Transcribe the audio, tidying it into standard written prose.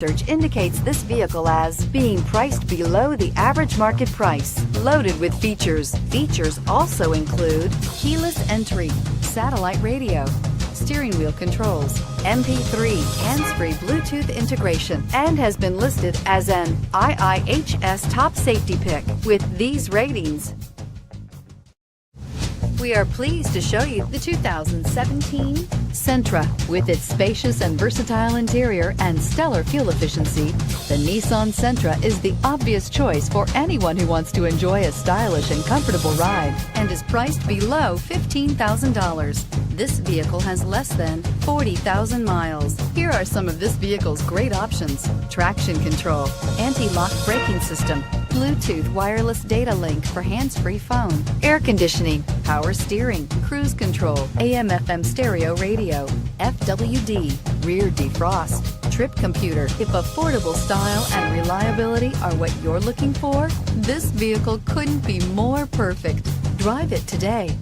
Research indicates this vehicle as being priced below the average market price. Loaded with features. Features also include keyless entry, satellite radio, steering wheel controls, MP3, hands-free Bluetooth integration, and has been listed as an IIHS top safety pick. With these ratings, we are pleased to show you the 2017 Sentra. With its spacious and versatile interior and stellar fuel efficiency, the Nissan Sentra is the obvious choice for anyone who wants to enjoy a stylish and comfortable ride and is priced below $15,000. This vehicle has less than 40,000 miles. Here are some of this vehicle's great options: traction control, anti-lock braking system, Bluetooth wireless data link for hands-free phone, air conditioning, power steering, cruise control, AM/FM stereo radio, FWD, rear defrost, trip computer. If affordable style and reliability are what you're looking for, this vehicle couldn't be more perfect. Drive it today.